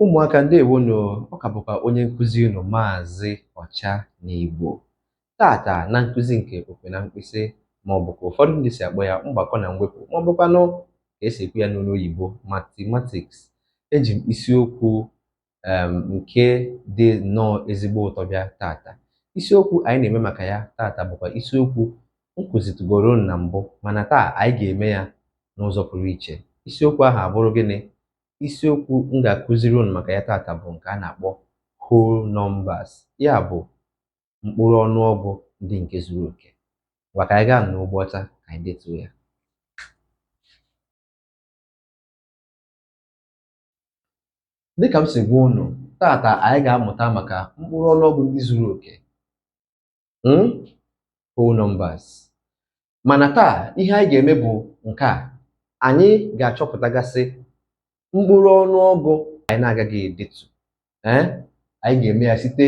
Ụmụaka ndewonu, ọ ka bụkwa onye nkụzi unu Maazị Ọcha na Igbo. Tata na nkụzi nke okwe na mkpịsị ma ọ bụ ka ụfọdụ ndị si akpọ ya mgbakọ na mwepụ ma ọ bụkwanụ ka esi ekwu ya n'olu oyibo mathematics. Eji m isiokwu nke dị nnọọ ezigbo ụtọ bịa tata. Isiokwu anyị na-eme maka ya tata bụkwa isiokwu m kụzitugoro na mbụ, mana taa anyị ga-eme ya n'ụzọ pụrụ iche. Isiokwu ahụ abụrụ gịnị? Isiokwu m ga-akụziri unu maka ya tata bụ nke a na-akpọ whole numbers, ya bụ mkpụrụ ọnụọgụ ndị nke zuru oke. Ngwa ka anyị gaa n'ụgbọ ọcha ka anyị detuo ya. Dịka m si gwa unu, tata anyị ga-amụta maka mkpụrụ ọnụọgụ ndị zuru oke, whole numbers. Mana taa ihe anyị ga-eme bụ nke a. Anyị ga-achọpụtagasị mkpụrụ ọnụọgụ anyị na-agaghị edetu. Anyị ga-eme ya site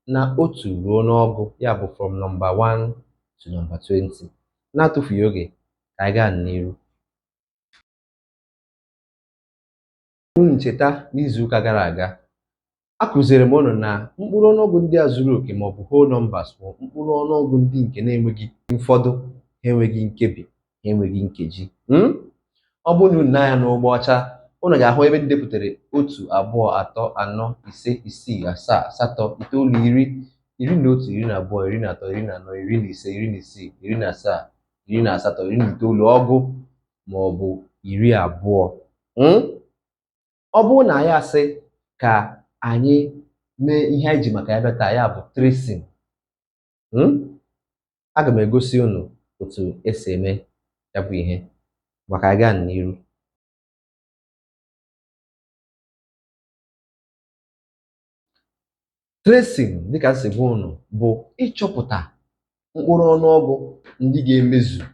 na otu ruo n'ọgụ, ya bụ from number 1 to number 20. Na-atụfughị oge ka anyị gaa n'iru. Ncheta n'izuụka gara aga, akụziri m unu na mkpụrụ ọnụọgụ ndị a zuru oke maọbụ whole numbers bụ mkpụrụ ọnụọgụ ndị nke na-enweghị ụfọdụ, ha enweghị nkebi, ha enweghị nkeji. Ọ bụrụ na unu na-anya n'ụgbọ ọcha, unu ga-ahụ ebe ndị depụtara 1, 2, 3, 4, 5, 6, 7, 8, 9, 10, 11, 12, 13, 14, 15, 16, 17, 18, 19 ọgụ maọbụ 20. Ọ bụrụ na anyị asị ka anyị mee ihe anyị ji maka ya bịa taa, ya bụ tracing. Aga m egosi unu otu esi eme ya bụ ihe maka anyị gaa n'iru. Tracing, dịka si gwa unu, bụ ịchọpụta mkpụrụ ọnụọgụ ndị ga-emezu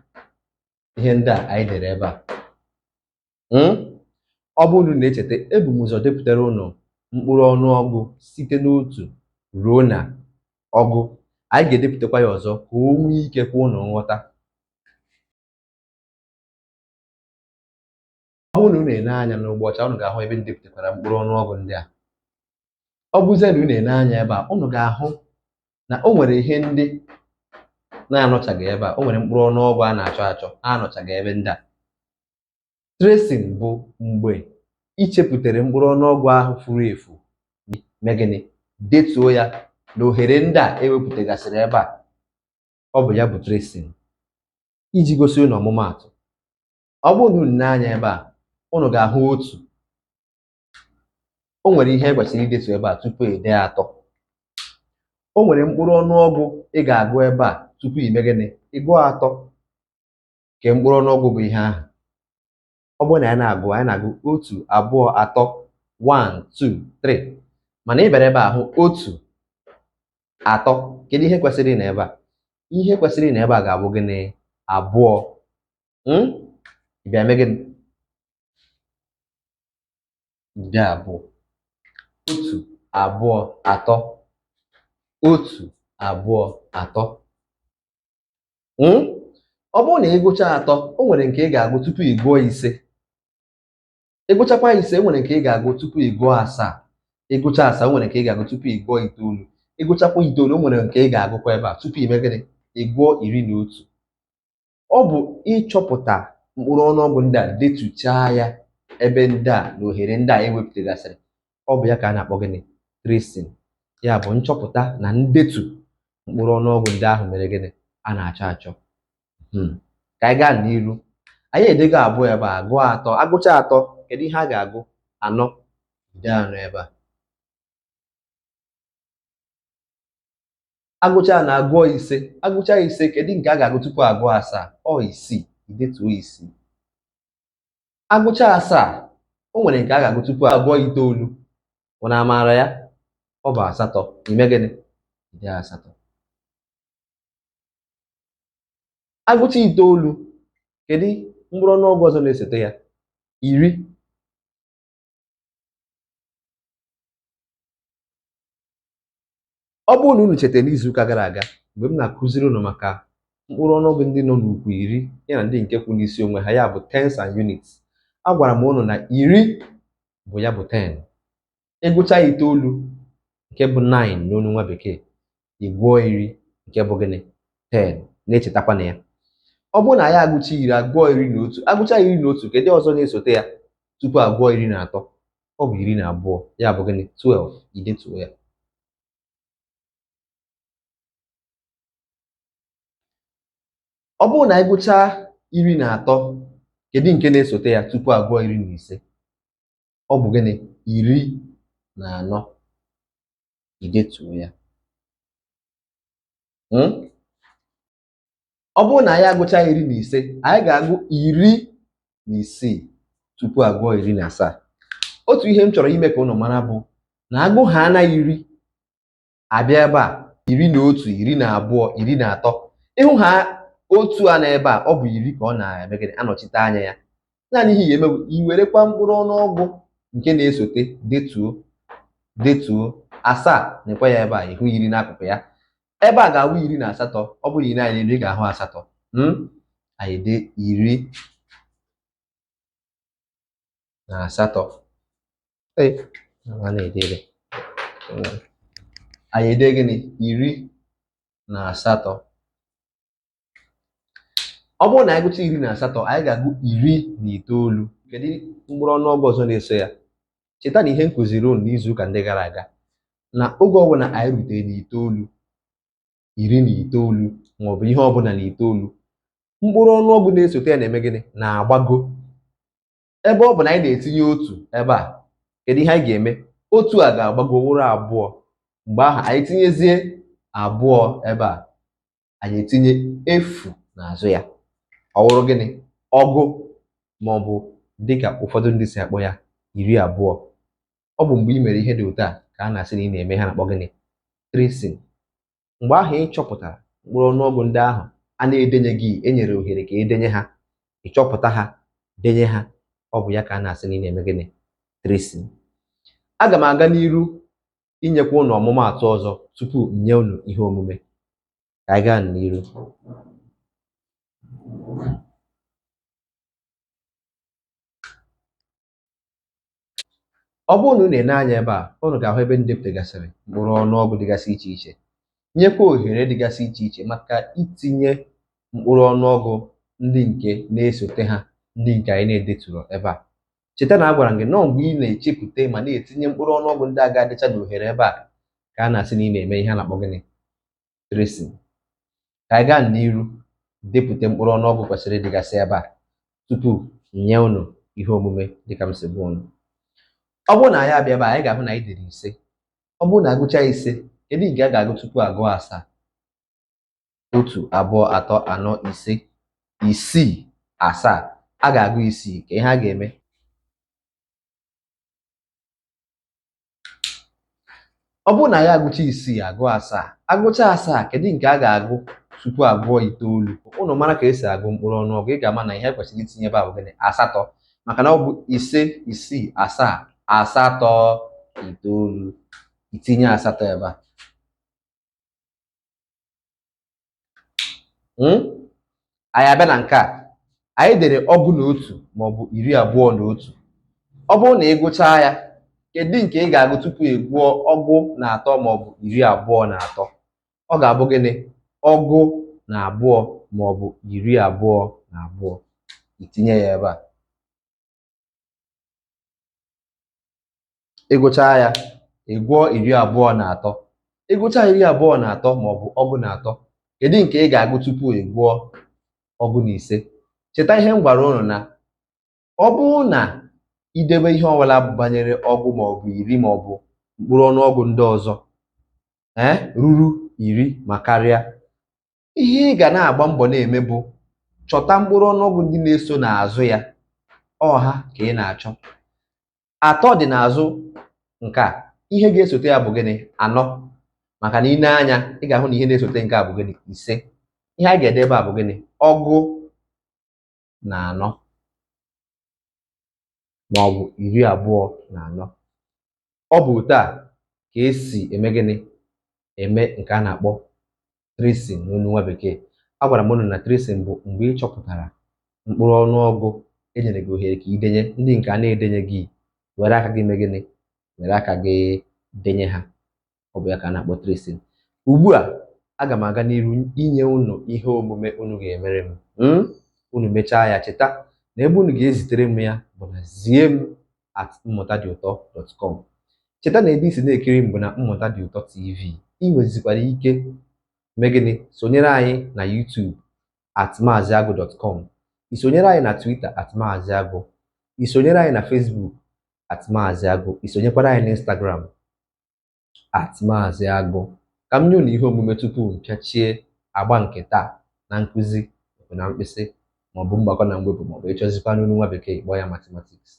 ihe ndị a anyị dere ebe a. Ọ bụrụ na echeta, ebu m ụzọ depụtara unu mkpụrụ ọnụọgụ site n'otu ruo na ọgụ. Anyị ga-edepụtakwa ya ọzọ ka o nwee ike kwa unu nghọta. Ọ bụrụ na unu na-ele anya n'ụgbọ ọcha, unu ga-ahụ ebe ndepụtakwara mkpụrụ ọnụọgụ ndị a. Ọ bụzie na unu na-ele anya ebe a, unu ga-ahụ na o nwere ihe ndị na-anọchaghị ebe a. O nwere mkpụrụ ọnụọgụ a na-achọ achọ, ha anọchaghị ebe ndị a. Tracing bụ mgbe ichepụtara mkpụrụ ọnụọgụ ahụ furu efu, mee gịnị? Detuo ya na ohere ndị a ewepụtagasịrị ebe a. Ọ bụ ya bụ tracing. Iji gosi unu ọmụmaatụ, ọ bụrụ na unu na-anya ebe a, unu ga-ahụ 1. O nwere ihe ekwesịrị idetu ebe a tupu ede 3. O nwere mkpụrụ ọnụọgụ ị ga-agụ ebe a tupu ime gịnị? Ịgụọ 3. Nke mkpụrụ ọnụọgụ bụ ihe ahụ. Ọ bụrụ na anyị na-agụ 1, 2, 3, 1, 2, 3. Mana ị bịara ebe a hụ 1, 3. Kedu ihe kwesịrị na ebe a? Ihe kwesịrị na ebe a ga-abụ gịnị? 2. Ị bịa mee gịnị? Bịa bụ 1, 2, 3. 1, 2, 3. Ọ bụrụ na ị gụchaa 3, o nwere nke ị ga-agụ tupu ị gụọ 5. Ị gụchakwa 5, o nwere nke ị ga-agụ tupu ị gụọ 7. Ị gụchaa 7, o nwere nke ị ga-agụ tupu ị gụọ 9. Ị gụchakwa 9, o nwere nke ị ga-agụkwa ebe a tupu ime gịnị? Ị gụọ 11. Ọ bụ ịchọpụta mkpụrụ ọnụọgụ ndị a, detuchaa ya ebe ndị a na ohere ndị a ewepụtagasịrị. Ọ bụ ya ka a na-akpọ gịnị? Tracing. Ya bụ nchọpụta na ndetu mkpụrụ ọnụọgụ ndị ahụ mere gịnị? A na-achọ achọ. Ka anyị gaa n'iru. Anyị edego 2 ebe a, gụọ 3. Agụcha 3, kedu ihe a ga-agụ? 4. Dee 4 ebe a. Agụcha na agụọ 5. Agụcha 5, kedu nke a ga-agụ tupu agụọ 7? Ọ 6. Idetuo 6. Agụcha 7, o nwere nke a ga-agụ tupu agụọ 9. Unu amaara ya? Ọ bụ 8. Ime gịnị? Dee 8. Agụcha 9, kedu mkpụrụ ọnụọgụ ọzọ na-esote ya? 10. Ọ bụrụ na unu chetara n'izuụka gara aga, mgbe m na-akụziri unu maka mkpụrụ ọnụọgụ ndị nọ n'ukwu 10 ya na ndị nke kwụ n'isi onwe ha, ya bụ tens and units, agwara m unu na 10 bụ ya bụ 10. ịgụcha itoolu nke bụ 9 n'onu nwa bekee, ịgụọ iri nke bụ gịnị 10. Na-echetakwa na ya ọ bụrụ na ya agụcha iri agụọ iri na otu, agụcha iri na otu kedu ọzọ na-esote ya tupu agụọ iri na atọ? Ọ bụ iri na abụọ, ya bụ gịnị 12. Idetuo ya. Ọ bụrụ na ịgụcha iri na atọ kedu nke na-esote ya tupu agụọ iri na ise? Ọ bụ gịnị iri na anọ. Idetuo ya. Ọ bụrụ na anyị agụcha iri na ise, anyị ga-agụ iri na isii tupu agụọ iri na asaa. Otu ihe m chọrọ ime ka unu mara bụ na agụ ha na iri abịa ebe a iri na otu, iri na abụọ, iri na atọ, ịhụ ha otu a n'ebe a ọ bụ iri ka ọ na-eme gịnị anọchite anya ya. Naanị ihe eme bụ iwerekwa mkpụrụ ọnụọgụ nke na-esote detuo asaa nekwa ya ebe a, ịhụ iri n'akụkụ ya. Ebe a ga-awụ iri na asatọ. Ọ bụrụ iri anyị iri ga-ahụ asatọ. Anyị de iri na asatọ. Anyị ede gịnị iri na asatọ. Ọ bụrụ na anyị gụcha iri na asatọ, anyị ga-agụ iri na itoolu. Kedu mkpụrụ ọnụọgụ ọzọ na-eso ya? Cheta na ihe m kụziri unu n'izuụka ndị gara aga na oge ọbụla anyị rutere na itoolu, iri na itoolu maọbụ ihe ọbụla na itoolu, mkpụrụ ọnụọgụ na-esote ya na-eme gịnị na-agbago. Ebe ọ bụ na anyị na-etinye otu ebe a, kedu ihe anyị ga-eme? Otu a ga-agbago wụrụ abụọ. Mgbe ahụ anyị tinyezie abụọ ebe a, anyị etinye efu n'azụ ya, ọ wụrụ gịnị ọgụ, maọbụ dịka ụfọdụ ndị si akpọ ya iri abụọ. Ọ bụ mgbe ị mere ihe dị otu a ka a na-asị na ị na-eme ha na-akpọ gịnị tracing. Mgbe ahụ ị chọpụtara mkpụrụ ọnụọgụ ndị ahụ a na-edenye gị, enyere ohere ka edenye ha, ịchọpụta ha, denye ha, ọ bụ ya ka a na-asị na ị na-eme gịnị tracing. Aga m aga n'iru inyekwa unu ọmụmaatụ ọzọ tupu nye unu ihe omume. Ka anyị gaa n'iru. Ọ bụrụ na unu na-ene anya ebe a, unu ga-ahụ ebe m depụtagasịrị mkpụrụ ọnụọgụ dịgasị iche iche, nyekwa ohere dịgasị iche iche maka itinye mkpụrụ ọnụọgụ ndị nke na-esote ha, ndị nke anyị na-edeturu ebe a. Cheta na a gwara m gị nọọ mgbe ị na-echepụta ma na-etinye mkpụrụ ọnụọgụ ndị a ga-adịcha n'ohere ebe a ka a na-asị na ị na-eme ihe a na-akpọ gịnị tracing. Ka anyị gaa n'iru depụta mkpụrụ ọnụọgụ kwesịrị ịdịgasị ebe a tupu nye unu ihe omume dịka m si gwa unu. Ọ bụrụ na anyị abịa ebe a, anyị ga-ahụ na anyị dere ise. Ọ bụrụ na agụcha ise, kedu nke a ga-agụ tupu agụọ asaa? Otu, abụọ, atọ, anọ, ise, isii, asaa. A ga-agụ isii. Ka ihe a ga-eme? Ọ bụrụ na ya agụcha isii agụọ asaa, agụcha asaa kedu nke a ga-agụ tupu agụọ itoolu? Unu mara ka esi agụ mkpụrụ ọnụọgụ, ị ga-ama na ihe kwesịrị itinye ebe a bụ gịnị asatọ, maka na ọ bụ ise, isii, asaa, asatọ, itoolu. Itinye asatọ ebe a. Anyị abịa na nke a, anyị dere ọgụ na otu maọbụ iri abụọ na otu. Ọ bụrụ na ị gụchaa ya, kedu nke ị ga-agụ tupu ị gụọ ọgụ na atọ maọbụ iri abụọ na atọ? Ọ ga-abụ gịnị ọgụ na abụọ maọbụ iri abụọ na abụọ. Itinye ya ebe a. Ịgụchaa ya, ị gụọ iri abụọ na atọ. Ịgụchaa iri abụọ na atọ maọbụ ọgụ na atọ, kedu nke ị ga-agụ tupu ị gụọ ọgụ na ise? Cheta ihe m gwara unu na ọ bụrụ na idebe ihe ọbụla banyere ọgụ maọbụ iri maọbụ mkpụrụ ọnụọgụ ndị ọzọ ruru iri ma karịa, ihe ị ga na-agba mbọ na-eme bụ chọta mkpụrụ ọnụọgụ ndị na-eso n'azụ ya. Ọha ka ị na-achọ. Atọ dị n'azụ nke a, ihe ga-esote ya bụ gịnị anọ, maka na ị nee anya ị ga-ahụ na ihe na-esote nke a bụ gịnị ise. Ihe a ga-ede ebe a bụ gịnị ọgụ na anọ maọbụ iri abụọ na anọ. Ọ bụ otu a ka esi eme gịnị eme nke a na-akpọ tracing n'onu nwa bekee. A gwara m unu na tracing bụ mgbe ị chọpụtara mkpụrụ ọnụọgụ enyere gị ohere ka idenye, ndị nke a na-edenye gị were aka gị mee gịnị were aka gị denye ha. Ọ bụ ya ka a na-akpọ tracing. Ugbu a aga m aga n'iru inye unu ihe omume unu ga-emere m. Unu mechaa ya, cheta na ebe unu ga-ezitere m ya bụ na ziem@mmụtadiụtọ.com. Cheta na ebe isi na-ekiri m bụ na Mmụta Dị Ụtọ TV. Ị nwezikwara ike mee gịnị? Sonyere anyị na YouTube @maaziagụ.com. Isonyere anyị na Twitter @maaziagụ. Isonyere anyị na Facebook @maaziagụ. Isonyekwara anyị na Instagram @maaziagụ. Ka m nye unu ihe omume tupu m pịachie agba nke taa na nkụzi okwu na mkpịsị maọbụ mgbakọ na mwepụ maọbụ ịchọzikwa n'olu nwa bekee kpọọ ya mathematics.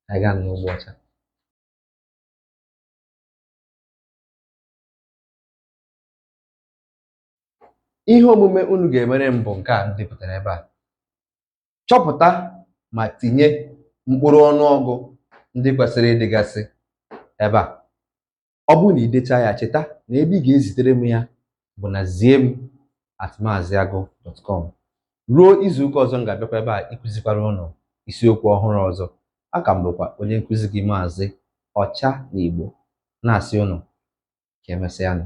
Anyị gaa n'ụgbọ ọcha. Ihe omume unu ga-emere m bụ nke a m depụtara ebe a. Chọpụta ma tinye mkpụrụ ọnụọgụ ndị kwesịrị ịdịgasị ebe a. Ọ bụrụ na ị dechaa ya, cheta na ebe ị ga-ezitere m ya bụ na ziem@maaziagụ.com. Ruo izu ụka ọzọ m ga-abịakwa ebe a ịkụzikwara ụnụ isiokwu ọhụrụ ọzọ. Aka m bụkwa onye nkụzi gị Maazị Ọcha n'Igbo, na-asị ụnụ ka emesịanụ.